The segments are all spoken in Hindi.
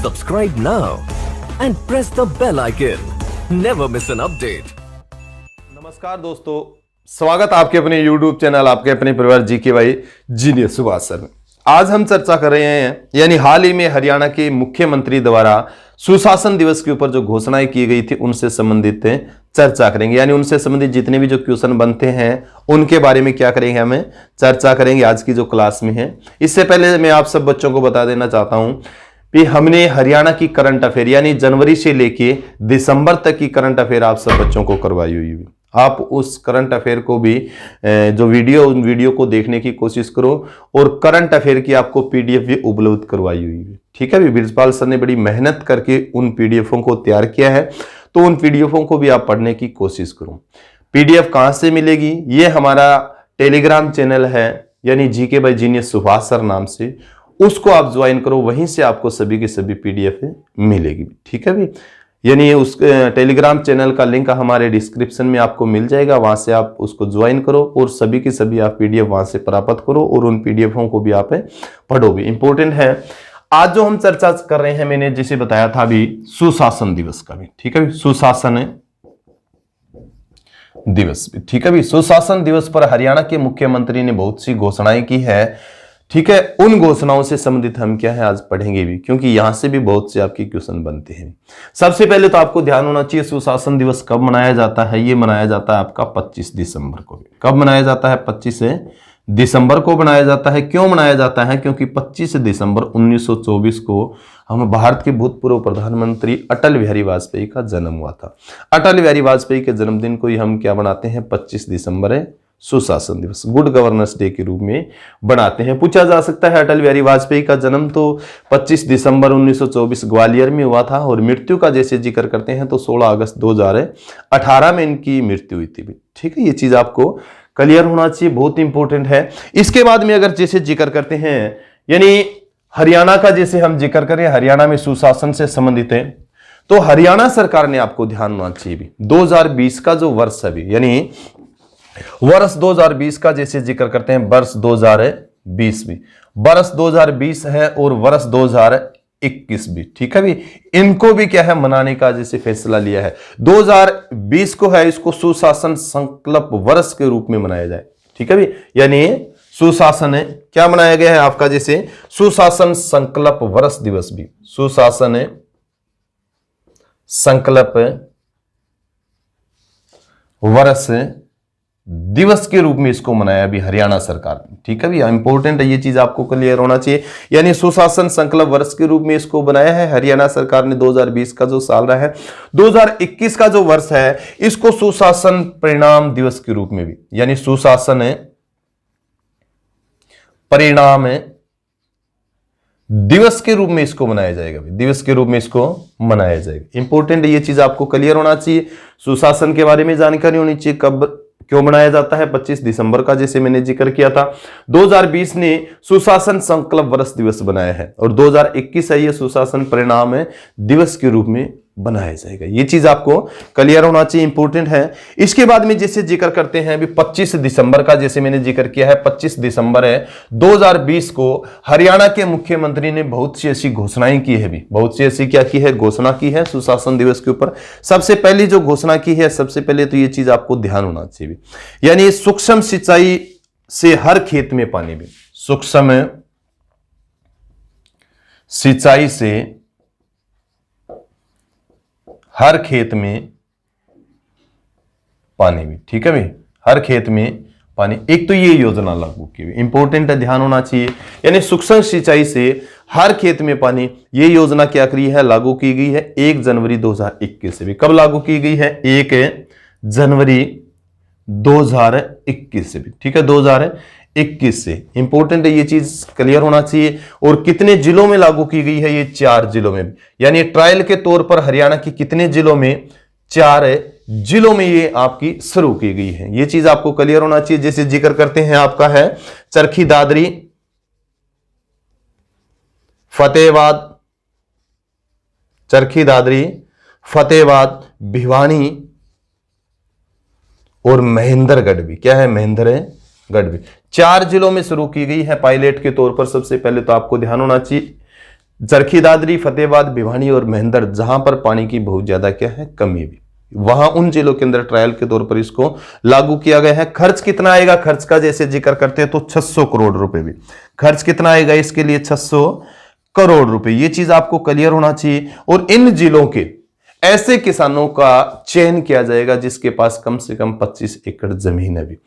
Subscribe now and press the bell icon. Never miss an update. नमस्कार दोस्तों, स्वागत आपके अपने YouTube चैनल आपके अपने परिवार GKY जीनियस सुभाष सर में। आज हम चर्चा कर रहे हैं यानी हाल ही में हरियाणा के मुख्यमंत्री द्वारा सुशासन दिवस के ऊपर जो घोषणाएं की गई थी उनसे संबंधित चर्चा करेंगे। यानी उनसे संबंधित जितने भी जो क्वेश्चन बनते हैं उनके बारे में क्या करेंगे, हमें चर्चा करेंगे आज की जो क्लास में है। इससे पहले मैं आप सब बच्चों को बता देना चाहता हूं कि हमने हरियाणा की करंट अफेयर यानी जनवरी से लेके दिसंबर तक की करंट अफेयर आप सब बच्चों को करवाई हुई है। आप उस करंट अफेयर को भी जो उन वीडियो को देखने की कोशिश करो और करंट अफेयर की आपको पीडीएफ भी उपलब्ध करवाई हुई है। ठीक है, बीरजपाल सर ने बड़ी मेहनत करके उन पीडीएफों को तैयार किया है, तो उन पीडीएफों को भी आप पढ़ने की कोशिश करो। पीडीएफ कहां से मिलेगी? ये हमारा टेलीग्राम चैनल है यानी GKY जीनियस सुभाष सर नाम से, उसको आप ज्वाइन करो, वहीं से आपको सभी की सभी पीडीएफ मिलेगी। ठीक है भी, यानी उस टेलीग्राम चैनल का लिंक हमारे डिस्क्रिप्शन में आपको मिल जाएगा, वहां से आप उसको ज्वाइन करो और सभी की सभी आप पीडीएफ वहां से प्राप्त करो और उन पीडीएफों को भी आप पढ़ो भी। इंपॉर्टेंट है। आज जो हम चर्चा कर रहे हैं, मैंने जिसे बताया था अभी, सुशासन दिवस का भी। ठीक है, सुशासन दिवस भी। ठीक है भी, सुशासन दिवस पर हरियाणा के मुख्यमंत्री ने बहुत सी घोषणाएं की है। ठीक है, उन घोषणाओं से संबंधित हम क्या है आज पढ़ेंगे भी, क्योंकि यहां से भी बहुत से आपके क्वेश्चन बनते हैं। सबसे पहले तो आपको ध्यान होना चाहिए सुशासन दिवस कब मनाया जाता है। ये मनाया जाता है आपका 25 दिसंबर को। कब मनाया जाता है? 25 दिसंबर को मनाया जाता है। क्यों मनाया जाता है? क्योंकि 25 दिसंबर 1924 को हम भारत के भूतपूर्व प्रधानमंत्री अटल बिहारी वाजपेयी का जन्म हुआ था। अटल बिहारी वाजपेयी के जन्मदिन को ही हम क्या बनाते हैं? 25 दिसंबर सुशासन दिवस, गुड गवर्नेंस डे के रूप में बनाते हैं। पूछा जा सकता है अटल बिहारी वाजपेयी का जन्म तो 25 दिसंबर 1924 ग्वालियर में हुआ था और मृत्यु का जैसे जिक्र करते हैं तो 16 अगस्त 2018 में इनकी मृत्यु हुई थी। ठीक है, ये चीज आपको क्लियर होना चाहिए, बहुत इंपॉर्टेंट है। इसके बाद में अगर जैसे जिक्र करते हैं यानी हरियाणा का जैसे हम जिक्र करें, हरियाणा में सुशासन से संबंधित है तो हरियाणा सरकार ने आपको ध्यान होना चाहिए भी 2020 का जो वर्ष है यानी वर्ष 2020 का जैसे जिक्र करते हैं, वर्ष 2020 भी, वर्ष 2020 है और वर्ष 2021 भी। ठीक है भी, इनको भी क्या है मनाने का जैसे फैसला लिया है। 2020 को है इसको सुशासन संकल्प वर्ष के रूप में मनाया जाए। ठीक है भी, यानी सुशासन है क्या मनाया गया है आपका जैसे सुशासन संकल्प वर्ष दिवस भी, सुशासन संकल्प वर्ष दिवस के रूप में इसको मनाया भी हरियाणा सरकार ने। ठीक है भी, इंपॉर्टेंट है, ये चीज आपको क्लियर होना चाहिए। यानी सुशासन संकल्प वर्ष के रूप में इसको बनाया है हरियाणा सरकार ने। 2020 का जो साल रहा है, 2021 का जो वर्ष है इसको सुशासन परिणाम दिवस के रूप में भी, यानी सुशासन परिणाम दिवस के रूप में इसको मनाया जाएगा, दिवस के रूप में इसको मनाया जाएगा। इंपॉर्टेंट है, ये चीज आपको क्लियर होना चाहिए। सुशासन के बारे में जानकारी होनी चाहिए, कब क्यों मनाया जाता है? 25 दिसंबर का जैसे मैंने जिक्र किया था। 2020 ने सुशासन संकल्प वर्ष दिवस बनाया है और 2021 है ये सुशासन परिणाम दिवस के रूप में बनाया जाएगा। ये चीज आपको क्लियर होना चाहिए, इंपॉर्टेंट है। इसके बाद में जैसे जिक्र करते हैं अभी 25 दिसंबर का जैसे मैंने जिक्र किया है, 25 दिसंबर 2020 को हरियाणा के मुख्यमंत्री ने बहुत सी ऐसी घोषणाएं की है भी, बहुत सी ऐसी क्या की है? घोषणा की है सुशासन दिवस के ऊपर। सबसे पहली जो घोषणा की है, सबसे पहले तो ये चीज आपको ध्यान होना चाहिए, यानी सूक्ष्म सिंचाई से हर खेत में पानी भी, सूक्ष्म सिंचाई से हर खेत में पानी भी। ठीक है भी, हर खेत में पानी, एक तो ये योजना लागू की हुई, इंपॉर्टेंट है, ध्यान होना चाहिए। यानी सूक्ष्म सिंचाई से हर खेत में पानी, ये योजना क्या करी है? लागू की गई है 1 जनवरी 2021 से भी। कब लागू की गई है? 1 जनवरी 2021 से भी। ठीक है, 2021 से। इंपॉर्टेंट है, ये चीज क्लियर होना चाहिए। और कितने जिलों में लागू की गई है? ये 4 जिलों में, यानी ट्रायल के तौर पर हरियाणा के कितने जिलों में? 4 जिलों में ये आपकी शुरू की गई है। ये चीज आपको क्लियर होना चाहिए। जैसे जिक्र करते हैं आपका है चरखी दादरी, फतेहाबाद, चरखी दादरी, फतेहाबाद, भिवानी और महेंद्रगढ़ भी। क्या है? महेंद्रगढ़ भी 4 जिलों में शुरू की गई है पायलट के तौर पर। सबसे पहले तो आपको ध्यान होना चाहिए चरखी दादरी, फतेहाबाद, भिवानी और महेंद्र, जहां पर पानी की बहुत ज्यादा क्या है कमी भी, वहां उन जिलों के अंदर ट्रायल के तौर पर इसको लागू किया गया है। खर्च कितना आएगा, खर्च का जैसे जिक्र करते हैं तो 600 करोड़ रुपए भी, खर्च कितना आएगा इसके लिए 600 करोड़ रुपए, ये चीज आपको क्लियर होना चाहिए। और इन जिलों के ऐसे किसानों का चयन किया जाएगा जिसके पास कम से कम 25 एकड़ जमीन है भी,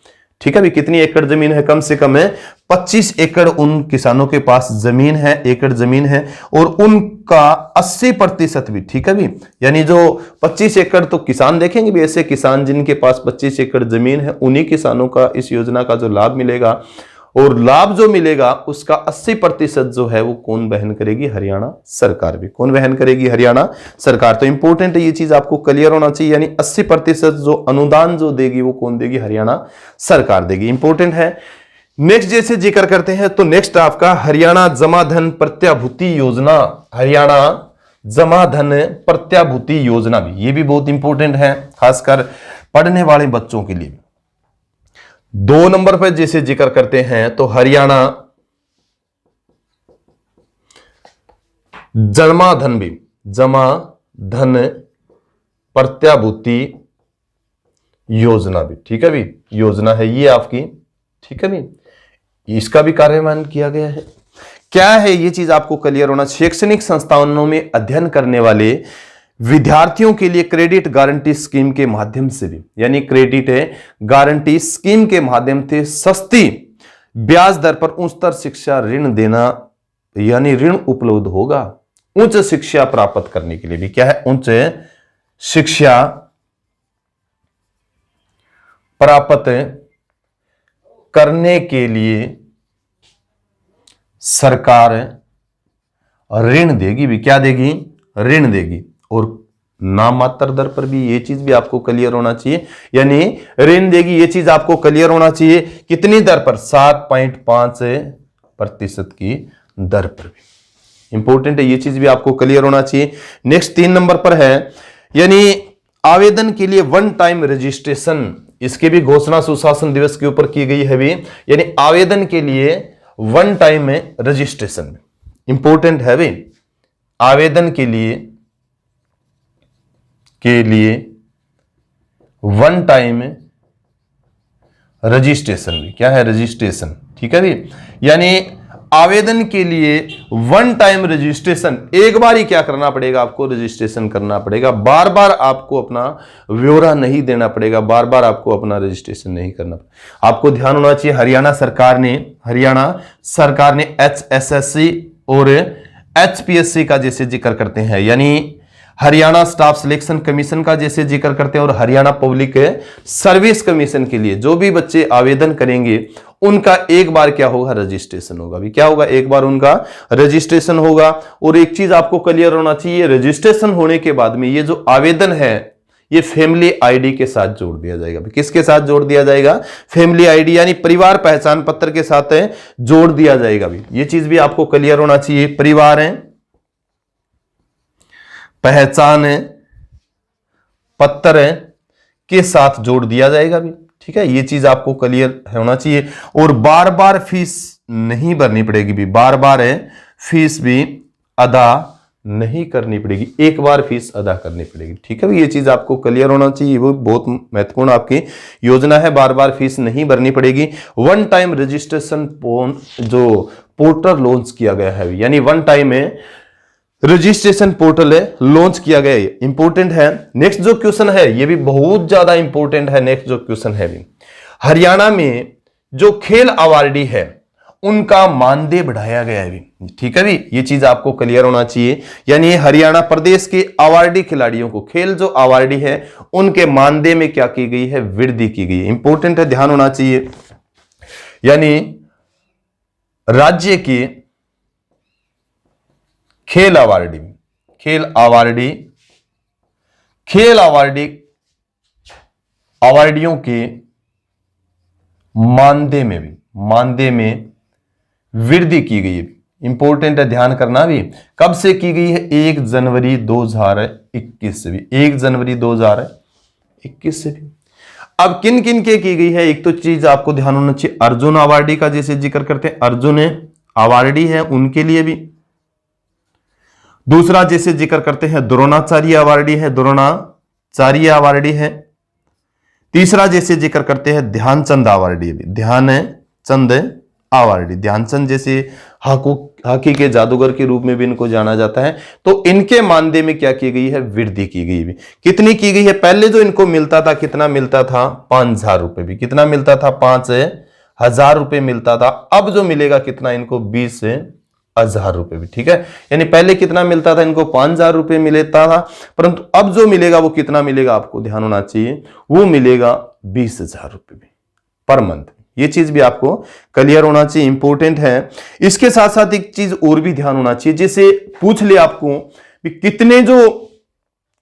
ठीक है भी, कितनी एकड़ जमीन है, कम से कम है 25 एकड़ उन किसानों के पास जमीन है, एकड़ जमीन है, और उनका 80% भी, ठीक है भी, यानी जो 25 एकड़ तो किसान देखेंगे भी, ऐसे किसान जिनके पास 25 एकड़ जमीन है उन्हीं किसानों का इस योजना का जो लाभ मिलेगा, और लाभ जो मिलेगा उसका 80% जो है वो कौन वहन करेगी, हरियाणा सरकार भी, कौन वहन करेगी, हरियाणा सरकार। तो इंपॉर्टेंट है, ये चीज आपको क्लियर होना चाहिए, यानी 80% जो अनुदान जो देगी वो कौन देगी, हरियाणा सरकार देगी, इंपॉर्टेंट है। नेक्स्ट जैसे जिक्र करते हैं तो नेक्स्ट आपका हरियाणा जमा धन प्रत्याभूति योजना, हरियाणा जमा धन प्रत्याभूति योजना भी, ये भी बहुत इंपॉर्टेंट है खासकर पढ़ने वाले बच्चों के लिए। 2 नंबर पर जैसे जिक्र करते हैं तो हरियाणा जमा धन भी, जमा धन प्रत्याभूति योजना भी, ठीक है भी, योजना है ये आपकी, ठीक है भी, इसका भी कार्यान्वयन किया गया है। क्या है ये चीज आपको क्लियर होना, शैक्षणिक संस्थानों में अध्ययन करने वाले विद्यार्थियों के लिए क्रेडिट गारंटी स्कीम के माध्यम से भी, यानी क्रेडिट गारंटी स्कीम के माध्यम से सस्ती ब्याज दर पर उच्चतर शिक्षा ऋण देना, यानी ऋण उपलब्ध होगा उच्च शिक्षा प्राप्त करने के लिए भी, क्या है, उच्च शिक्षा प्राप्त करने के लिए सरकार ऋण देगी भी, क्या देगी, ऋण देगी, और नामात्र दर पर भी, ये चीज भी आपको क्लियर होना चाहिए, यानी ऋण देगी, ये चीज आपको क्लियर होना चाहिए, कितनी दर पर, 7.5% की दर पर भी, इंपॉर्टेंट है, ये चीज भी आपको क्लियर होना चाहिए। नेक्स्ट 3 नंबर पर है, यानी आवेदन के लिए वन टाइम रजिस्ट्रेशन, इसकी भी घोषणा सुशासन दिवस के ऊपर की गई है भी, यानी आवेदन के लिए वन टाइम में रजिस्ट्रेशन, इंपॉर्टेंट है भी, आवेदन के लिए वन टाइम रजिस्ट्रेशन भी, क्या है, रजिस्ट्रेशन, ठीक है भी, यानी आवेदन के लिए वन टाइम रजिस्ट्रेशन, एक बार ही क्या करना पड़ेगा आपको, रजिस्ट्रेशन करना पड़ेगा, बार बार आपको अपना ब्यौरा नहीं देना पड़ेगा, बार बार आपको अपना रजिस्ट्रेशन नहीं करना पड़ेगा। आपको ध्यान होना चाहिए, हरियाणा सरकार ने HSSC और HPSC का जैसे जिक्र करते हैं, यानी हरियाणा स्टाफ सिलेक्शन कमीशन का जैसे जिक्र करते हैं, और हरियाणा पब्लिक सर्विस कमीशन के लिए जो भी बच्चे आवेदन करेंगे उनका एक बार क्या होगा, रजिस्ट्रेशन होगा भी, क्या होगा, एक बार उनका रजिस्ट्रेशन होगा। और एक चीज आपको क्लियर होना चाहिए, रजिस्ट्रेशन होने के बाद में ये जो आवेदन है ये फैमिली आईडी के साथ जोड़ दिया जाएगा, किसके साथ जोड़ दिया जाएगा, फैमिली आईडी, यानी परिवार पहचान पत्र के साथ जोड़ दिया जाएगा भी, ये चीज भी आपको क्लियर होना चाहिए, परिवार पहचान पत्र के साथ जोड़ दिया जाएगा भी, ठीक है, ये चीज आपको क्लियर होना चाहिए। और बार बार फीस नहीं भरनी पड़ेगी भी, बार बार फीस भी अदा नहीं करनी पड़ेगी, एक बार फीस अदा करनी पड़ेगी, ठीक है, ये चीज आपको क्लियर होना चाहिए, वो बहुत महत्वपूर्ण आपकी योजना है, बार बार फीस नहीं भरनी पड़ेगी। वन टाइम रजिस्ट्रेशन जो पोर्टल लॉन्च किया गया है, यानी वन टाइम में रजिस्ट्रेशन पोर्टल लॉन्च किया गया है, इंपॉर्टेंट है। नेक्स्ट जो क्वेश्चन है ये भी बहुत ज्यादा इंपॉर्टेंट है, नेक्स्ट जो क्वेश्चन है भी, हरियाणा में जो खेल अवार्डी है उनका मानदेय बढ़ाया गया है भी, ठीक है भी, ये चीज आपको क्लियर होना चाहिए, यानी हरियाणा प्रदेश के अवार्डी खिलाड़ियों को, खेल जो अवार्डी है उनके मानदेय में क्या की गई है, वृद्धि की गई है, इंपॉर्टेंट है, ध्यान होना चाहिए। यानी राज्य की खेल अवार्डियों के मानदेय में वृद्धि की गई है, इंपॉर्टेंट है, ध्यान करना भी, कब से की गई है, 1 जनवरी 2021 से भी, 1 जनवरी 2021 से भी। अब किन किन के की गई है, एक तो चीज आपको ध्यान होना चाहिए, अर्जुन अवार्डी का जैसे जिक्र करते हैं, अर्जुन अवार्डी है उनके लिए भी, दूसरा जैसे जिक्र करते हैं द्रोणाचार्य अवार्डी है, द्रोणाचार्य अवार्डी है। तीसरा जैसे जिक्र करते हैं ध्यानचंद अवार्डी, ध्यानचंद अवार्डी, ध्यानचंद जैसे हॉकी के जादूगर के रूप में भी इनको जाना जाता है। तो इनके मानदेय में क्या की गई है, वृद्धि की गई है। कितनी की गई है, पहले जो इनको मिलता था कितना मिलता था, 5,000 रुपए भी, कितना मिलता था, 5,000 रुपए मिलता था। अब जो मिलेगा कितना इनको, 20,000 रुपए भी, ठीक है। यानी पहले कितना मिलता था इनको, 5,000 रुपए मिलता था, परंतु अब जो मिलेगा वो कितना मिलेगा, आपको ध्यान होना चाहिए, वो मिलेगा 20,000 रुपए भी पर मंथ। ये चीज भी आपको क्लियर होना चाहिए, इंपॉर्टेंट है। इसके साथ साथ एक चीज और भी ध्यान होना चाहिए, जैसे पूछ ले आपको कि कितने जो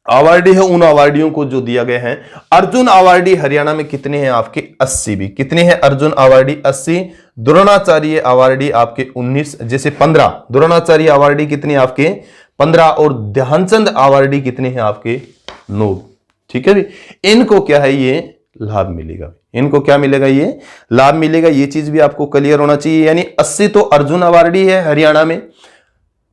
अवार्डी है उन अवार्डियों को जो दिया गया है। अर्जुन अवार्डी हरियाणा में कितने हैं आपके, 80 भी। कितने हैं अर्जुन अवार्डी, 80। द्रोणाचार्य अवार्डी आपके 19, जैसे 15। द्रोणाचार्य अवार्डी कितने आपके, 15। और ध्यानचंद अवार्डी कितने हैं आपके, 9। ठीक है भी। इनको क्या है, ये लाभ मिलेगा, इनको क्या मिलेगा, ये लाभ मिलेगा। ये चीज भी आपको क्लियर होना चाहिए। यानी 80 तो अर्जुन अवार्डी है हरियाणा में,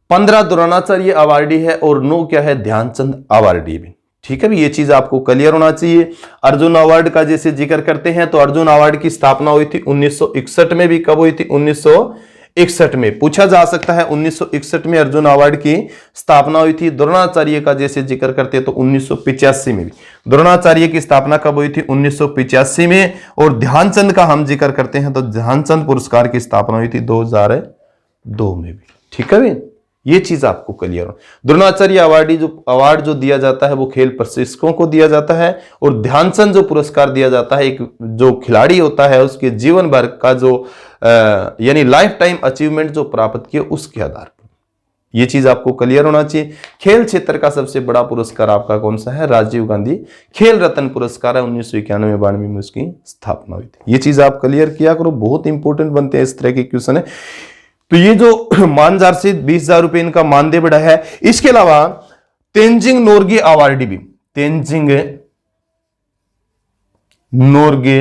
15 द्रोणाचार्य अवार्डी है और 9 क्या है, ध्यानचंद अवार्डी भी। ठीक है भी, ये चीज आपको क्लियर होना चाहिए। अर्जुन अवार्ड का जैसे जिक्र करते हैं तो अर्जुन अवार्ड की स्थापना हुई थी 1961 में भी। कब हुई थी, 1961 में। पूछा जा सकता है 1961 में अर्जुन अवार्ड की स्थापना हुई थी। द्रोणाचार्य का जैसे जिक्र करते हैं तो 1985 में भी। द्रोणाचार्य की स्थापना कब हुई थी, 1985 में। और ध्यानचंद का हम जिक्र करते हैं तो ध्यानचंद पुरस्कार की स्थापना हुई थी 2002 में भी। ठीक है भी, ये चीज आपको क्लियर हो। द्रोणाचार्य अवार्ड जो दिया जाता है वो खेल प्रशिक्षकों को दिया जाता है, और ध्यानचंद जो पुरस्कार दिया जाता है एक जो खिलाड़ी होता है उसके जीवन भर का जो यानी लाइफ टाइम अचीवमेंट जो प्राप्त किया उसके आधार पर। ये चीज आपको क्लियर होना चाहिए। खेल क्षेत्र का सबसे बड़ा पुरस्कार आपका कौन सा है, राजीव गांधी खेल रत्न पुरस्कार है। 1991-92 में उसकी स्थापना हुई थी। ये चीज आप क्लियर किया करो, बहुत इंपॉर्टेंट बनते हैं इस तरह के क्वेश्चन है। तो ये जो मानजार से 20,000 रुपए इनका मानदेय बढ़ा है। इसके अलावा तेंजिंग नोर्गे अवार्डी भी, तेंजिंग नोर्गे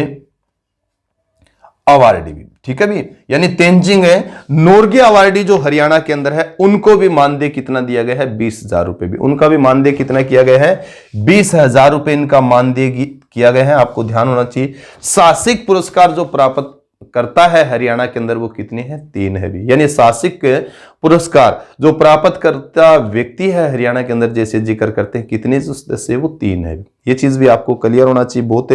अवार्डी भी। ठीक है भी, यानी तेंजिंग नोर्गे अवार्डी जो हरियाणा के अंदर है उनको भी मानदेय कितना दिया गया है, 20,000 रुपए भी। उनका भी मानदेय कितना किया गया है, 20,000 रुपए इनका मानदेय किया गया है। आपको ध्यान होना चाहिए। साहसिक पुरस्कार जो प्राप्त करता है हरियाणा के अंदर वो कितने हैं, 3 है भी। यानी साहसिक पुरस्कार जो प्राप्त करता व्यक्ति है हरियाणा के अंदर जैसे जिक्र करते हैं कितने सदस्य, वो 3 है। ये चीज भी आपको क्लियर होना चाहिए, बहुत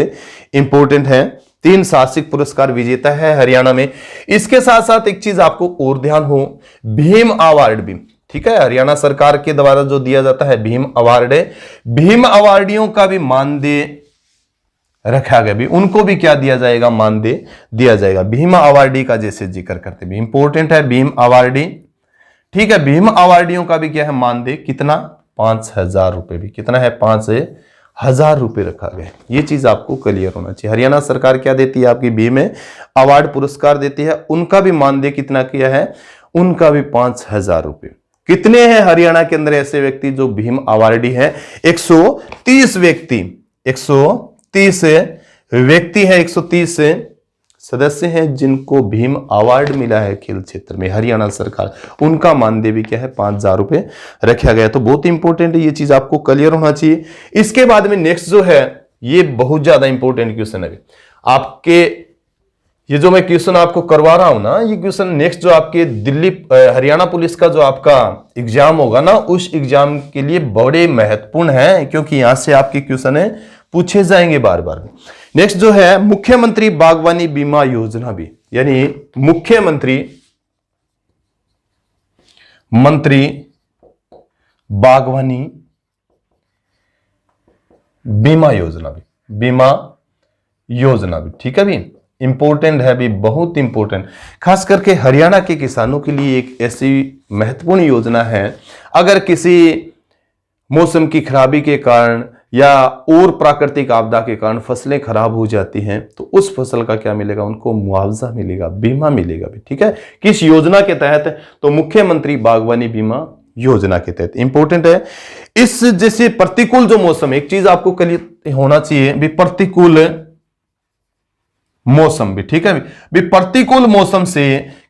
इंपॉर्टेंट है। 3 साहसिक पुरस्कार विजेता है हरियाणा में। इसके साथ साथ एक चीज आपको और ध्यान हो, भीम अवार्ड भी। ठीक है, हरियाणा सरकार के द्वारा जो दिया जाता है भीम अवार्ड है। भीम अवार्डियों का भी मानदेय रखा गया भी, उनको भी क्या दिया जाएगा, मानदेय दिया जाएगा। भीम अवार्डी का जैसे जिक्र करते हैं, इंपॉर्टेंट है भीम अवार्डी। ठीक है, भीम अवार्डियों का भी क्या है मानदेय, कितना, 5,000 रुपए भी। कितना है, 5,000 रुपए रखा गया। ये चीज आपको क्लियर होना चाहिए। हरियाणा सरकार क्या देती है, आपकी भीम अवार्ड पुरस्कार देती है, उनका भी मानदेय कितना किया है, उनका भी 5,000 रुपए। कितने हैं हरियाणा के अंदर ऐसे व्यक्ति जो भीम अवार्डी है, 130 व्यक्ति, 130 व्यक्ति है, 130 सदस्य हैं जिनको भीम अवार्ड मिला है खेल क्षेत्र में। हरियाणा सरकार उनका मानदेय भी क्या है, 5,000 रुपए रखा गया। तो बहुत इंपॉर्टेंट है, ये चीज आपको क्लियर होना चाहिए। इसके बाद में नेक्स्ट जो है ये बहुत ज्यादा इंपॉर्टेंट क्वेश्चन है आपके। ये जो मैं क्वेश्चन आपको करवा रहा हूं ना, ये क्वेश्चन नेक्स्ट जो आपके दिल्ली हरियाणा पुलिस का जो आपका एग्जाम होगा ना, उस एग्जाम के लिए बड़े महत्वपूर्ण है, क्योंकि यहां से आपके क्वेश्चन है पूछे जाएंगे बार बार। नेक्स्ट जो है मुख्यमंत्री बागवानी बीमा योजना भी, यानी मुख्यमंत्री बागवानी बीमा योजना भी, बीमा योजना भी। ठीक है भी, इंपॉर्टेंट है भी, बहुत इंपॉर्टेंट, खास करके हरियाणा के किसानों के लिए एक ऐसी महत्वपूर्ण योजना है। अगर किसी मौसम की खराबी के कारण या और प्राकृतिक आपदा के कारण फसलें खराब हो जाती हैं तो उस फसल का क्या मिलेगा, उनको मुआवजा मिलेगा, बीमा मिलेगा भी। ठीक है, किस योजना के तहत, तो मुख्यमंत्री बागवानी बीमा योजना के तहत। इंपॉर्टेंट है। इस जैसे प्रतिकूल जो मौसम, एक चीज आपको क्लियर होना चाहिए भी, प्रतिकूल मौसम भी। ठीक है भी, प्रतिकूल मौसम से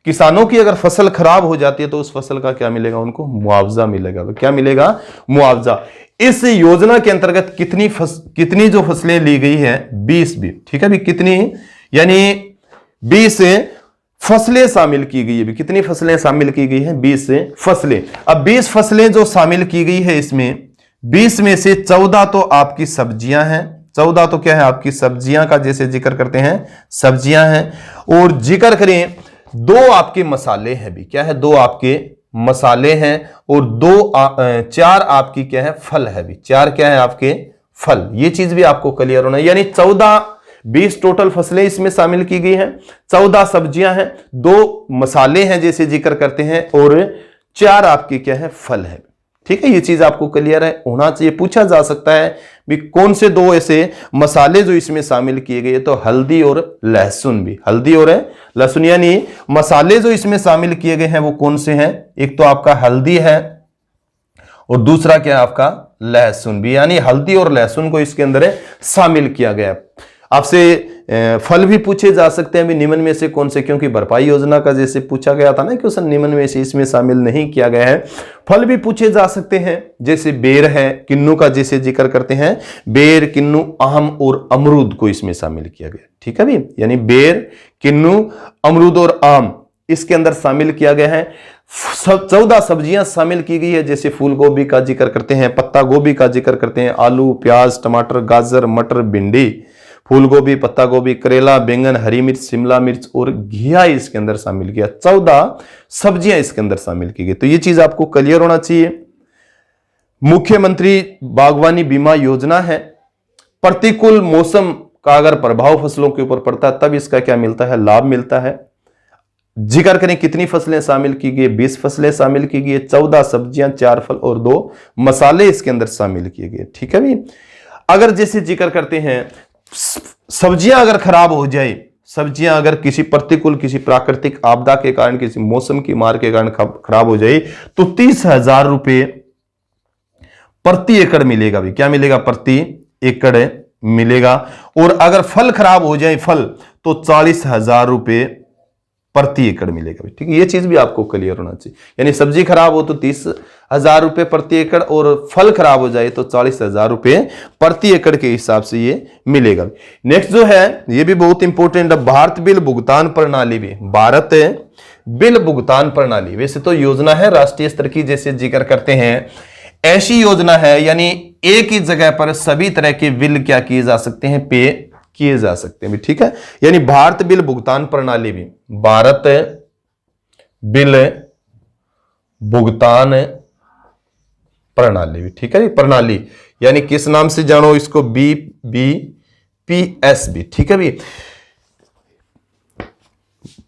किसानों की अगर फसल खराब हो जाती है तो उस फसल का क्या मिलेगा, उनको मुआवजा मिलेगा। क्या मिलेगा, मुआवजा। इस योजना के अंतर्गत कितनी जो फसलें ली गई है, 20 भी, ठीक है भी, कितनी, यानी 20 फसलें शामिल की गई है। कितनी फसलें शामिल की गई है, 20 फसलें। अब 20 फसलें जो शामिल की गई है इसमें 20 में से 14 तो आपकी सब्जियां हैं, 14 तो क्या है आपकी सब्जियां का जैसे जिक्र करते हैं, सब्जियां हैं। और जिक्र करें 2 आपके मसाले हैं भी, क्या है, 2 आपके मसाले हैं। और 4 आपकी क्या है, फल है भी, 4 क्या है आपके फल। ये चीज भी आपको क्लियर होना है, यानी 20 टोटल फसलें इसमें शामिल की गई हैं, 14 सब्जियां हैं, 2 मसाले हैं जैसे जिक्र करते हैं, और 4 आपके क्या है, फल है। ठीक है, ये चीज आपको क्लियर है, होना चाहिए। पूछा जा सकता है भी कौन से 2 ऐसे मसाले जो इसमें शामिल किए गए, तो हल्दी और लहसुन भी, हल्दी और लहसुन, यानी मसाले जो इसमें शामिल किए गए हैं वो कौन से हैं, एक तो आपका हल्दी है और दूसरा क्या है आपका लहसुन भी, यानी हल्दी और लहसुन को इसके अंदर शामिल किया गया। आपसे फल भी पूछे जा सकते हैं भी निम्न में से कौन से, क्योंकि भरपाई योजना का जैसे पूछा गया था ना कि उसे निम्न में से इसमें शामिल नहीं किया गया है। फल भी पूछे जा सकते हैं, जैसे बेर है, किन्नू का जैसे जिक्र करते हैं, बेर, किन्नू, आम और अमरूद को इसमें शामिल किया गया। ठीक है भी, यानी बेर, किन्नू, अमरूद और आम इसके अंदर शामिल किया गया है। 14 सब्जियां शामिल की गई है, जैसे फूल गोभी का जिक्र करते हैं, पत्ता गोभी का जिक्र करते हैं, आलू, प्याज, टमाटर, गाजर, मटर, भिंडी, फूल गोभी, पत्ता गोभी, करेला, बैंगन, हरी मिर्च, शिमला मिर्च और घिया इसके अंदर शामिल किया। 14 सब्जियां इसके अंदर शामिल की गई। तो ये चीज आपको क्लियर होना चाहिए। मुख्यमंत्री बागवानी बीमा योजना है। प्रतिकूल मौसम का अगर प्रभाव फसलों के ऊपर पड़ता है तब इसका क्या मिलता है, लाभ मिलता है। जिक्र करें कितनी फसलें शामिल की गई, 20 फसलें शामिल की गई, 14 सब्जियां, 4 फल और 2 मसाले इसके अंदर शामिल किए गए। ठीक है भी, अगर जैसे जिक्र करते हैं सब्जियां अगर खराब हो जाए, सब्जियां अगर किसी प्रतिकूल, किसी प्राकृतिक आपदा के कारण, किसी मौसम की मार के कारण खराब हो जाए तो 30,000 रुपए प्रति एकड़ मिलेगा भी। क्या मिलेगा, प्रति एकड़ मिलेगा। और अगर फल खराब हो जाए, फल, तो 40,000 रुपए प्रति एकड़ मिलेगा। ठीक है, ये चीज भी आपको क्लियर होना चाहिए। यानी सब्जी खराब हो तो 30,000 रुपए प्रति एकड़, और फल खराब हो जाए तो 40,000 रुपए प्रति एकड़ के हिसाब से ये मिलेगा। नेक्स्ट जो है ये भी बहुत इंपॉर्टेंट है, भारत बिल भुगतान प्रणाली भी। भारत बिल भुगतान प्रणाली वैसे तो योजना है राष्ट्रीय स्तर की, जैसे जिक्र करते हैं, ऐसी योजना है यानी एक ही जगह पर सभी तरह के बिल क्या किए जा सकते हैं, पे किए जा सकते हैं। ठीक है, यानी भारत बिल भुगतान प्रणाली भी, भारत बिल भुगतान प्रणाली भी। ठीक है, प्रणाली यानी किस नाम से जानो इसको, BBPS भी। ठीक है भी,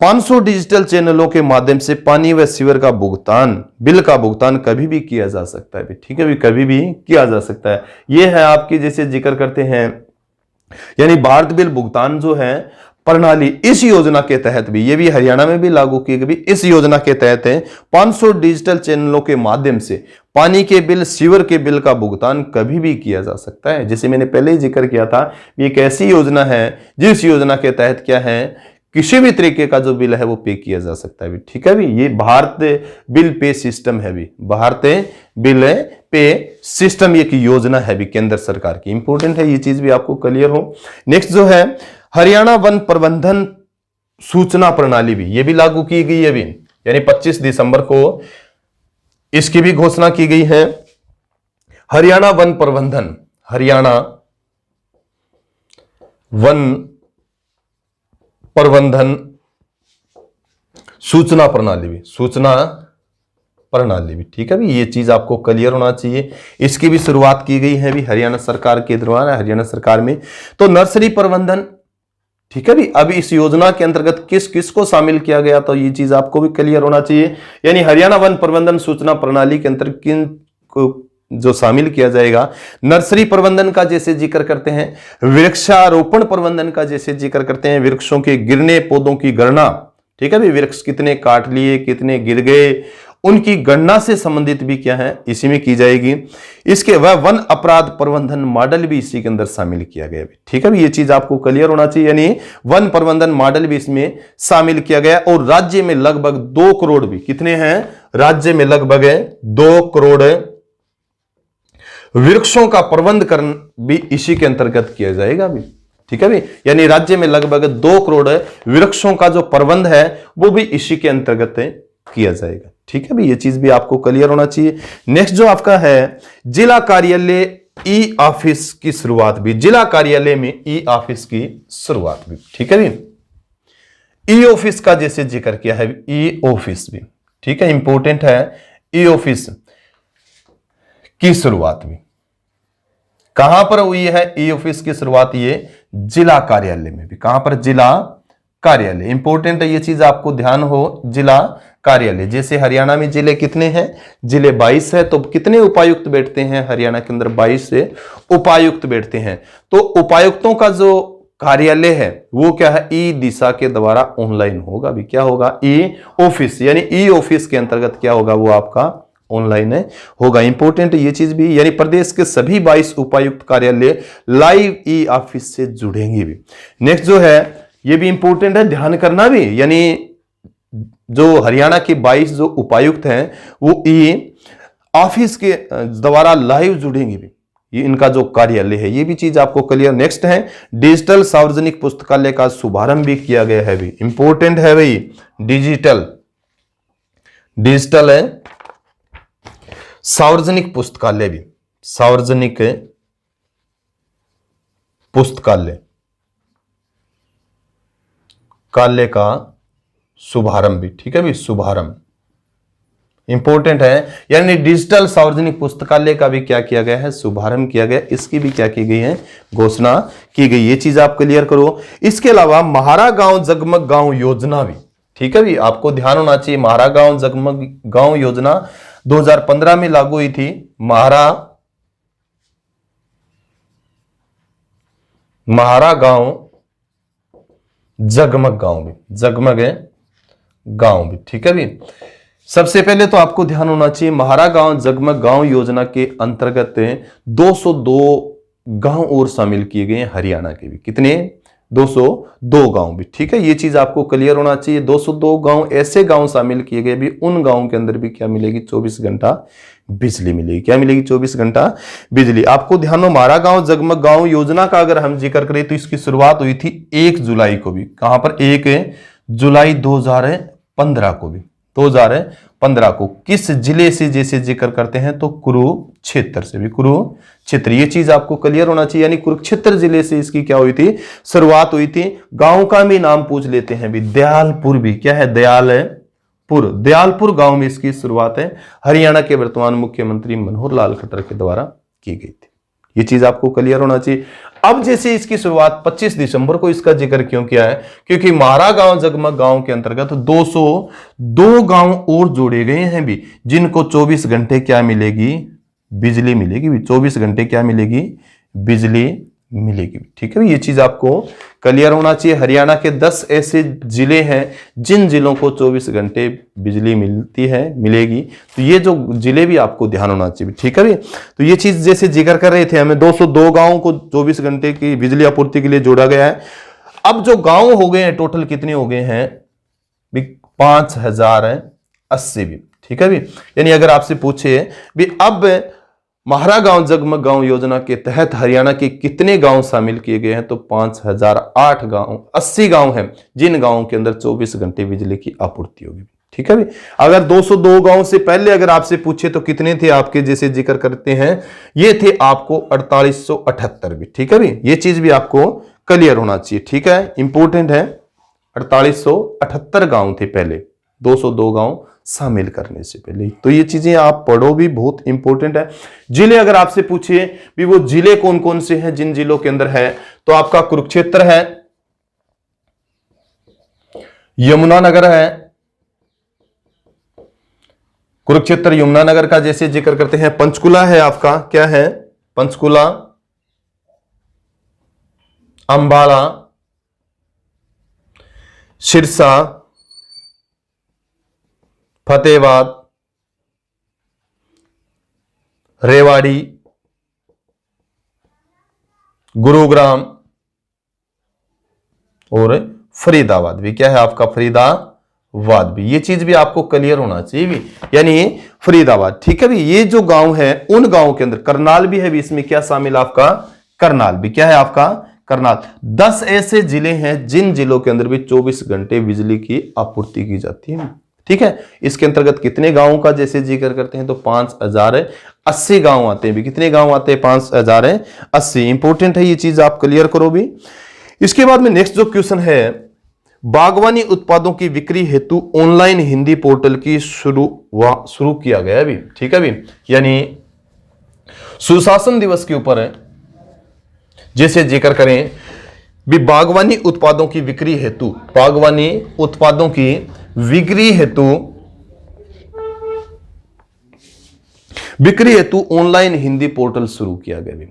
500 डिजिटल चैनलों के माध्यम से पानी व सीवर का भुगतान, बिल का भुगतान कभी भी किया जा सकता है। ठीक है भी, कभी भी किया जा सकता है। यह है आपकी जैसे जिक्र करते हैं, यानी भारत बिल भुगतान जो है प्रणाली, इस योजना के तहत भी, ये भी हरियाणा में भी लागू की गई। इस योजना के तहत है 500 डिजिटल चैनलों के माध्यम से पानी के बिल, सीवर के बिल का भुगतान कभी भी किया जा सकता है। जैसे मैंने पहले ही जिक्र किया था, ये एक ऐसी योजना है जिस योजना के तहत क्या है, किसी भी तरीके का जो बिल है वो पे किया जा सकता है। ठीक है भी, ये भारत बिल पे सिस्टम है भी, भारत बिल पे सिस्टम एक योजना है भी केंद्र सरकार की। इंपॉर्टेंट है, ये चीज भी आपको क्लियर हो। नेक्स्ट जो है हरियाणा वन प्रबंधन सूचना प्रणाली भी, ये भी लागू की गई है अभी, यानी 25 दिसंबर को इसकी भी घोषणा की गई है। हरियाणा वन प्रबंधन, हरियाणा वन प्रबंधन सूचना प्रणाली भी, सूचना प्रणाली भी। ठीक है भी, ये चीज आपको क्लियर होना चाहिए। इसकी भी शुरुआत की गई है भी हरियाणा सरकार के द्वारा, हरियाणा सरकार में। तो नर्सरी प्रबंधन, ठीक है भी, अब इस योजना के अंतर्गत किस किस को शामिल किया गया, तो ये चीज आपको भी क्लियर होना चाहिए। यानी हरियाणा वन प्रबंधन सूचना प्रणाली के अंतर्गत किन को जो शामिल किया जाएगा, नर्सरी प्रबंधन का जैसे जिक्र करते हैं, वृक्षारोपण प्रबंधन का जैसे जिक्र करते हैं, वृक्षों के गिरने, पौधों की गणना, ठीक है भी, वृक्ष कितने काट लिए, कितने गिर गए, उनकी गणना से संबंधित भी क्या है, इसी में की जाएगी। इसके वह वन अपराध प्रबंधन मॉडल भी इसी के अंदर शामिल किया गया। ठीक है, ये चीज आपको क्लियर होना चाहिए, यानी वन प्रबंधन मॉडल भी इसमें शामिल किया गया। और राज्य में लगभग 2 करोड़ भी, कितने हैं, राज्य में लगभग 2 करोड़ वृक्षों का प्रबंध करना भी इसी के अंतर्गत किया जाएगा भी। ठीक है भी, यानी राज्य में लगभग 2 करोड़ वृक्षों का जो प्रबंध है वो भी इसी के अंतर्गत किया जाएगा। ठीक है भी, ये चीज भी आपको क्लियर होना चाहिए। नेक्स्ट जो आपका है, जिला कार्यालय ई ऑफिस की शुरुआत भी, जिला कार्यालय में ई ऑफिस की शुरुआत भी। ठीक है भी, ई ऑफिस का जैसे जिक्र किया है, ई ऑफिस भी, ठीक है, इंपॉर्टेंट है। ई ऑफिस की शुरुआत भी कहां पर हुई है, ई ऑफिस की शुरुआत ये जिला कार्यालय में भी। कहां पर, जिला कार्यालय, इंपॉर्टेंट है ये चीज आपको ध्यान हो, जिला कार्यालय। जैसे हरियाणा में जिले कितने हैं, जिले 22 है, तो कितने उपायुक्त बैठते हैं हरियाणा के अंदर, 22 से उपायुक्त बैठते हैं। तो उपायुक्तों का जो कार्यालय है वो क्या है, ई दिशा के द्वारा ऑनलाइन होगा भी। क्या होगा, ई ऑफिस, यानी ई ऑफिस के अंतर्गत क्या होगा, वो आपका ऑनलाइन होगा। इंपॉर्टेंट ये चीज भी, यानी प्रदेश के सभी 22 उपायुक्त कार्यालय लाइव ई ऑफिस से जुड़ेंगे भी। नेक्स्ट जो है, ये भी इंपॉर्टेंट है, ध्यान करना भी, यानी जो हरियाणा के 22 जो उपायुक्त हैं वो ई ऑफिस के द्वारा लाइव जुड़ेंगे भी। ये इनका जो कार्यालय है, ये भी चीज आपको क्लियर। नेक्स्ट है, डिजिटल सार्वजनिक पुस्तकालय का शुभारंभ भी किया गया है भी। इंपॉर्टेंट है भाई, डिजिटल है सार्वजनिक पुस्तकालय भी, सार्वजनिक पुस्तकालय काल्य का शुभारंभ भी। ठीक है भी, शुभारंभ इंपॉर्टेंट है, यानी डिजिटल सार्वजनिक पुस्तकालय का भी क्या किया गया है, शुभारंभ किया गया। इसकी भी क्या की गई है, घोषणा की गई। ये चीज आप क्लियर करो। इसके अलावा महारा गांव जगमग गांव योजना भी, ठीक है भी, आपको ध्यान होना चाहिए। महारा गांव जगमग गांव योजना 2015 में लागू हुई थी। महारा गांव जगमग गांव भी, जगमग गांव भी। ठीक है भी, सबसे पहले तो आपको ध्यान होना चाहिए, महारा गांव जगमग गांव योजना के अंतर्गत 202 गांव और शामिल किए गए हैं हरियाणा के भी। कितने, 202 गांव भी। ठीक है, ये चीज आपको क्लियर होना चाहिए। 202 गांव ऐसे गांव शामिल किए गए भी, उन गांव के अंदर भी क्या मिलेगी, 24 घंटा बिजली मिलेगी। क्या मिलेगी, 24 घंटा बिजली। आपको ध्यान हो, महारा गांव जगमग गांव योजना का अगर हम जिक्र करें तो इसकी शुरुआत हुई थी 1 जुलाई को भी। कहां पर, 1 जुलाई 2015 को भी, 2015 को। किस जिले से जैसे जिक्र करते हैं तो कुरुक्षेत्र से भी, कुरुक्षेत्र। ये चीज आपको क्लियर होना चाहिए, यानी कुरुक्षेत्र जिले से इसकी क्या हुई थी, शुरुआत हुई थी। गांव का भी नाम पूछ लेते हैं भी, दयालपुर भी। क्या है, दयालपुर गांव में इसकी शुरुआत है हरियाणा के वर्तमान मुख्यमंत्री मनोहर लाल खट्टर के द्वारा की गई थी। ये चीज आपको क्लियर होना चाहिए। अब जैसे इसकी शुरुआत 25 दिसंबर को इसका जिक्र क्यों किया है, क्योंकि महारा गांव जगमग गांव के अंतर्गत 202 गांव और जोड़े गए हैं भी, जिनको 24 घंटे क्या मिलेगी, बिजली मिलेगी भी। 24 घंटे क्या मिलेगी, बिजली मिलेगी। ठीक है, ये चीज आपको क्लियर होना चाहिए। हरियाणा के 10 ऐसे जिले हैं जिन जिलों को 24 घंटे बिजली मिलेगी। तो ये जो जिले भी आपको ध्यान होना चाहिए। ठीक है, तो ये चीज जैसे जिक्र कर रहे थे, हमें 202 गांवों को 24 घंटे की बिजली आपूर्ति के लिए जोड़ा गया है। अब जो गांव हो गए हैं टोटल कितने हो गए हैं, 5080 भी। ठीक है भी, यानी अगर आपसे पूछे भी अब महारा गांव जगमग गांव योजना के तहत हरियाणा के कितने गांव शामिल किए गए हैं, तो 5008 गांव, 80 गांव हैं जिन गांवों के अंदर 24 घंटे बिजली की आपूर्ति होगी। ठीक है भी, अगर 202 गांव से पहले अगर आपसे पूछे तो कितने थे आपके, जैसे जिक्र करते हैं, ये थे आपको 4878 भी। ठीक है भी, ये चीज भी आपको क्लियर होना चाहिए। ठीक है, इंपॉर्टेंट है, 4878 गांव थे पहले, 202 गांव शामिल करने से पहले। तो ये चीजें आप पढ़ो भी, बहुत इंपॉर्टेंट है। जिले अगर आपसे पूछिए भी वो जिले कौन कौन से हैं जिन जिलों के अंदर है, तो आपका कुरुक्षेत्र है, यमुनानगर है, कुरुक्षेत्र यमुनानगर का जैसे जिक्र करते हैं। पंचकुला है आपका, क्या है, पंचकुला, अंबाला, सिरसा, फतेहाबाद, रेवाड़ी, गुरुग्राम और फरीदाबाद भी। क्या है आपका? फरीदाबाद भी। ये चीज भी आपको क्लियर होना चाहिए भी, यानी फरीदाबाद। ठीक है भी। ये जो गांव है उन गांवों के अंदर करनाल भी है भी, इसमें क्या शामिल आपका? करनाल भी। क्या है आपका? करनाल। 10 ऐसे जिले हैं जिन जिलों के अंदर भी 24 घंटे बिजली की आपूर्ति की जाती है। ठीक है। इसके अंतर्गत कितने गांवों का जैसे जिक्र करते हैं तो 5080 गांव आते हैं भी। कितने गांव आते हैं? 5080। इंपॉर्टेंट है ये चीज, आप क्लियर करो भी। इसके बाद में नेक्स्ट जो क्वेश्चन है, बागवानी उत्पादों की बिक्री हेतु ऑनलाइन हिंदी पोर्टल की शुरू किया गया भी। ठीक है भी। यानी सुशासन दिवस के ऊपर है जैसे जिक्र करें भी, बागवानी उत्पादों की बिक्री हेतु, बागवानी उत्पादों की बिक्री हेतु ऑनलाइन हिंदी पोर्टल शुरू किया गया भी।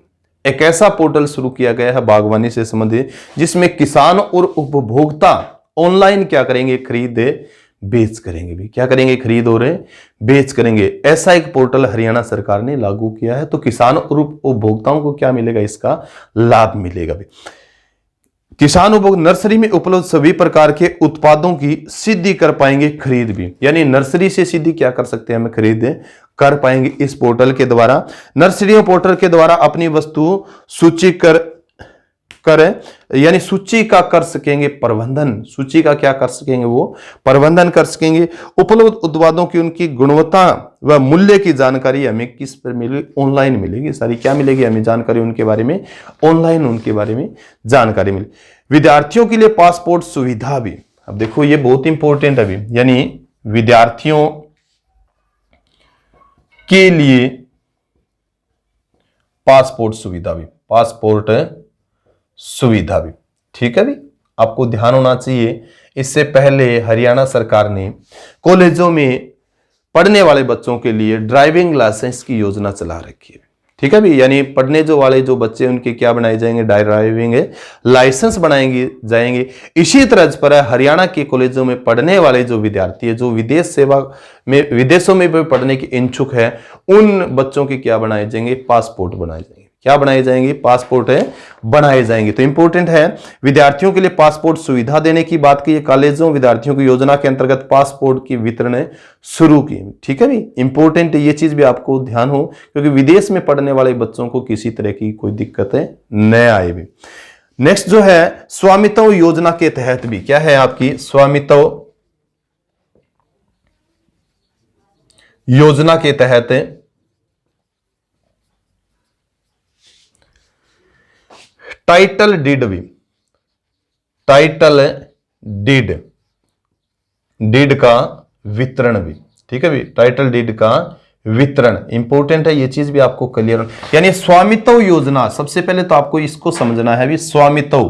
एक ऐसा पोर्टल शुरू किया गया है बागवानी से संबंधित जिसमें किसान और उपभोक्ता ऑनलाइन क्या करेंगे? खरीद बेच करेंगे भी। क्या करेंगे? खरीद और बेच करेंगे। ऐसा एक पोर्टल हरियाणा सरकार ने लागू किया है, तो किसान और उपभोक्ताओं को क्या मिलेगा? इसका लाभ मिलेगा भी। किसान उपभोक्ता नर्सरी में उपलब्ध सभी प्रकार के उत्पादों की सीधी कर पाएंगे खरीद भी, यानी नर्सरी से सीधी क्या कर सकते हैं? हमें खरीद कर पाएंगे इस पोर्टल के द्वारा। नर्सरियों पोर्टल के द्वारा अपनी वस्तु सूची यानी सूची का कर सकेंगे प्रबंधन। सूची का क्या कर सकेंगे? वो प्रबंधन कर सकेंगे। उपलब्ध उत्पादों की उनकी गुणवत्ता व मूल्य की जानकारी हमें किस पर मिलेगी? ऑनलाइन मिलेगी सारी। क्या मिलेगी हमें? जानकारी उनके बारे में, ऑनलाइन उनके बारे में जानकारी मिले। विद्यार्थियों के लिए पासपोर्ट सुविधा भी। अब देखो ये बहुत इंपॉर्टेंट है अभी, यानी विद्यार्थियों के लिए पासपोर्ट सुविधा भी, पासपोर्ट सुविधा भी। ठीक है भी। आपको ध्यान होना चाहिए, इससे पहले हरियाणा सरकार ने कॉलेजों में पढ़ने वाले बच्चों के लिए ड्राइविंग लाइसेंस की योजना चला रखी है। ठीक है भी। यानी पढ़ने जो वाले जो बच्चे उनके क्या बनाए जाएंगे? ड्राइविंग लाइसेंस बनाएंगे जाएंगे। इसी तरह पर हरियाणा के कॉलेजों में पढ़ने वाले जो विद्यार्थी है, जो विदेशों में भी पढ़ने के इच्छुक है, उन बच्चों के क्या बनाए जाएंगे? पासपोर्ट बनाए जाएंगे। क्या बनाए जाएंगे? पासपोर्ट बनाए जाएंगे। तो इंपॉर्टेंट है, विद्यार्थियों के लिए पासपोर्ट सुविधा देने की बात की। कॉलेजों विद्यार्थियों की योजना के अंतर्गत पासपोर्ट की वितरण शुरू की। ठीक है भी। इंपॉर्टेंट ये चीज भी आपको ध्यान हो, क्योंकि विदेश में पढ़ने वाले बच्चों को किसी तरह की कोई दिक्कतें न आए भी। नेक्स्ट जो है, स्वामित्व योजना के तहत भी क्या है आपकी? स्वामित्व योजना के तहत टाइटल डीड भी, टाइटल डीड का वितरण भी। ठीक है भी। टाइटल डीड का वितरण इंपॉर्टेंट है, ये चीज भी आपको क्लियर। यानी स्वामित्व योजना, सबसे पहले तो आपको इसको समझना है भी, स्वामित्व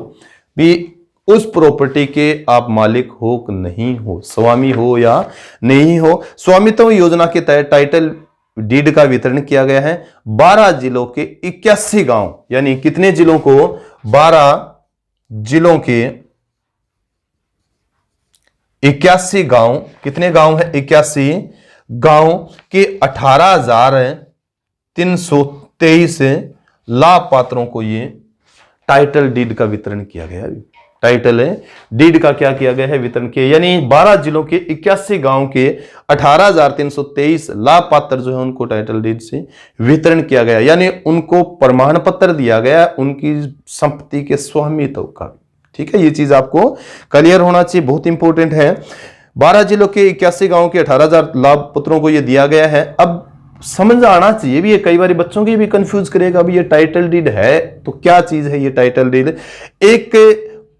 भी उस प्रॉपर्टी के आप मालिक हो कि नहीं हो, स्वामी हो या नहीं हो। स्वामित्व योजना के तहत टाइटल डीड का वितरण किया गया है 12 जिलों के 81 गांव, यानी कितने जिलों को? 12 जिलों के 81 गांव। कितने गांव है? 81 गांव के 18,323 लाभ पात्रों को ये टाइटल डीड का वितरण किया गया है। टाइटल डीड का क्या किया गया है? वितरण किया। यानी 12 जिलों के 81 गांव के 18,323 लाभ पात्र जो है उनको टाइटल डीड से वितरण किया गया, यानी उनको प्रमाण पत्र दिया गया उनकी संपत्ति के स्वामित्व का। ठीक है। ये चीज आपको क्लियर होना चाहिए, बहुत इंपॉर्टेंट है। 12 जिलों के 81 गांव के 18,000 लाभ पत्रों को यह दिया गया है। अब समझ आना चाहिए भी, ये कई बार बच्चों की भी कंफ्यूज करेगा भी, ये टाइटल डीड है तो क्या चीज है? ये टाइटल डीड एक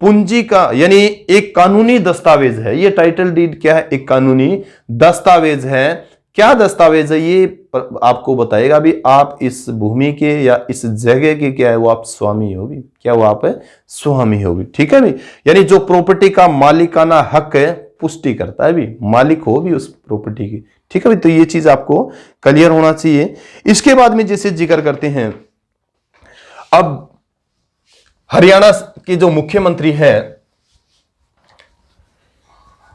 पूंजी का, यानी एक कानूनी दस्तावेज है। ये टाइटल डीड क्या है? एक कानूनी दस्तावेज है। क्या दस्तावेज है? ये आपको बताएगा भी आप इस भूमि के या इस जगह के क्या है वो आप स्वामी हो भी। क्या वो आप स्वामी हो भी। ठीक है भी। यानी जो प्रॉपर्टी का मालिकाना हक है पुष्टि करता है भी, मालिक हो भी उस प्रॉपर्टी की। ठीक है भी। तो ये चीज आपको क्लियर होना चाहिए। इसके बाद में जैसे जिक्र करते हैं, अब हरियाणा के जो मुख्यमंत्री है,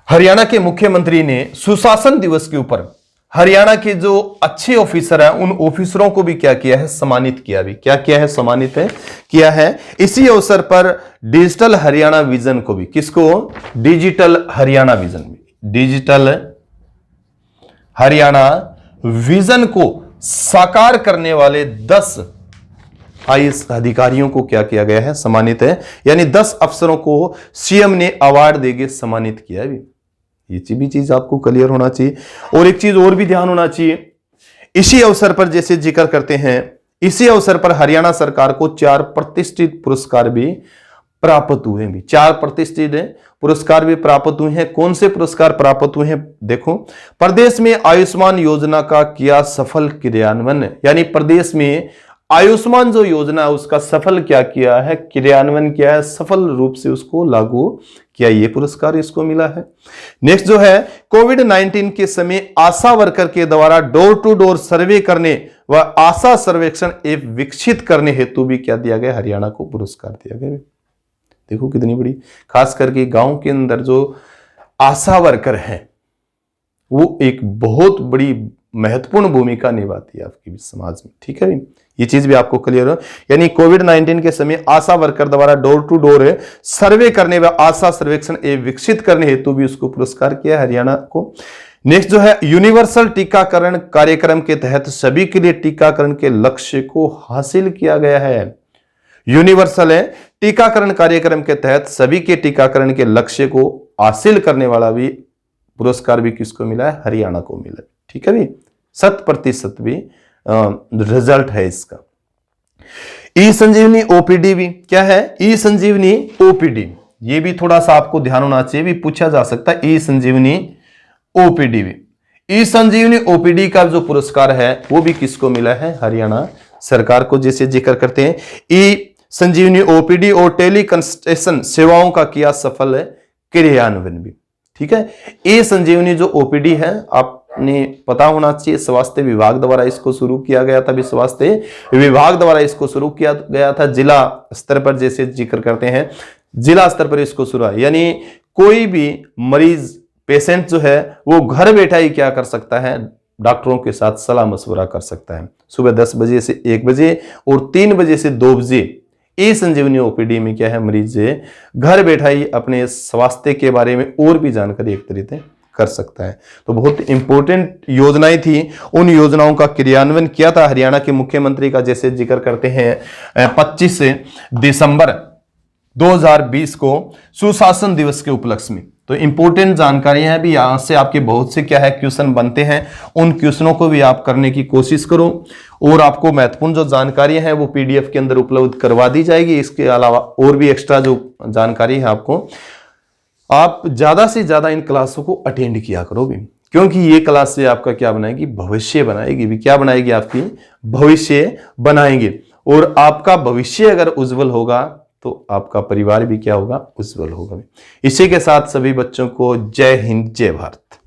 हरियाणा के मुख्यमंत्री ने सुशासन दिवस के ऊपर हरियाणा के जो अच्छे ऑफिसर हैं उन ऑफिसरों को भी क्या किया है, सम्मानित किया भी। क्या किया है, सम्मानित है किया है। इसी अवसर पर डिजिटल हरियाणा विजन को भी, किसको, डिजिटल हरियाणा विजन भी, डिजिटल हरियाणा विजन को साकार करने वाले 10 आईएएस अधिकारियों को क्या किया गया है, सम्मानित है। यानी 10 अफसरों को सीएम ने अवार्ड देके सम्मानित किया भी। ये भी चीज आपको क्लियर होना चाहिए। और एक चीज और भी ध्यान होना चाहिए, इसी अवसर पर जैसे जिक्र करते हैं, इसी अवसर पर हरियाणा सरकार को 4 प्रतिष्ठित पुरस्कार भी प्राप्त हुए भी। 4 प्रतिष्ठित पुरस्कार भी प्राप्त हुए हैं। कौन से पुरस्कार प्राप्त हुए हैं, देखो, प्रदेश में आयुष्मान योजना का किया सफल क्रियान्वयन, यानी प्रदेश में आयुष्मान जो योजना है उसका सफल क्या किया है, क्रियान्वयन किया है, सफल रूप से उसको लागू किया, ये पुरस्कार इसको मिला है। नेक्स्ट जो है, कोविड-19 के समय आशा वर्कर के द्वारा डोर टू डोर सर्वे करने व आशा सर्वेक्षण ऐप विकसित करने हेतु भी क्या दिया गया, हरियाणा को पुरस्कार दिया गया। देखो कितनी बड़ी, खास करके गांव के अंदर जो आशा वर्कर है वो एक बहुत बड़ी महत्वपूर्ण भूमिका निभाती है आपकी समाज में। ठीक है, ये चीज भी आपको क्लियर हो। यानी कोविड-19 के समय आशा वर्कर द्वारा डोर टू डोर सर्वे करने व आशा सर्वेक्षण एवं विकसित करने हेतु भी उसको पुरस्कार किया हरियाणा को। नेक्स्ट जो है, यूनिवर्सल टीकाकरण कार्यक्रम के तहत सभी के लिए टीकाकरण के लक्ष्य को हासिल किया गया है। यूनिवर्सल है टीकाकरण कार्यक्रम के तहत सभी के टीकाकरण के लक्ष्य को हासिल करने वाला भी पुरस्कार भी किसको मिला है, हरियाणा को मिला। ठीक है भी, 100% भी रिजल्ट है इसका। ई संजीवनी ओपीडी भी क्या है, ई संजीवनी ओपीडी, ये भी थोड़ा सा आपको ध्यान होना चाहिए, भी पूछा जा सकता है। ई संजीवनी ओपीडी भी, ई संजीवनी ओपीडी का जो पुरस्कार है वो भी किसको मिला है, हरियाणा सरकार को। जैसे जिक्र करते हैं, ई संजीवनी ओपीडी और टेली कंसल्टेशन सेवाओं का किया सफल क्रियान्वयन भी। ठीक है, ई संजीवनी जो ओपीडी है आपने पता होना चाहिए, स्वास्थ्य विभाग द्वारा इसको शुरू किया गया था। स्वास्थ्य विभाग द्वारा इसको शुरू किया गया था जिला स्तर पर, जैसे जिक्र करते हैं जिला स्तर पर इसको शुरू है। यानी कोई भी मरीज पेशेंट जो है वो घर बैठा ही क्या कर सकता है, डॉक्टरों के साथ सलाह मशवरा कर सकता है। सुबह 10 बजे से 1 बजे और 3 बजे से 2 बजे ई संजीवनी ओपीडी में क्या है, मरीज घर बैठा ही अपने स्वास्थ्य के बारे में और भी जानकारी एक तरीके कर सकता है। तो बहुत इंपॉर्टेंट योजनाएं थी, उन योजनाओं का क्रियान्वयन किया था हरियाणा के मुख्यमंत्री का। जैसे जिक्र करते हैं 25 दिसंबर 2020 को सुशासन दिवस के उपलक्ष्य में। तो इंपॉर्टेंट जानकारियां हैं भी, यहां से आपके बहुत से क्या है क्वेश्चन बनते हैं, उन क्वेश्चनों को भी आप करने की कोशिश करो। और आपको महत्वपूर्ण जो जानकारियां हैं वो पीडीएफ के अंदर उपलब्ध करवा दी जाएगी। इसके अलावा और भी एक्स्ट्रा जो जानकारी है आपको, आप ज्यादा से ज्यादा इन क्लासों को अटेंड किया करो भी, क्योंकि ये क्लास से आपका क्या बनाएगी, भविष्य बनाएगी भी। क्या बनाएगी, आपकी भविष्य बनाएंगे। और आपका भविष्य अगर उज्जवल होगा तो आपका परिवार भी क्या होगा, उज्जवल होगा। इसी के साथ सभी बच्चों को जय हिंद, जय भारत।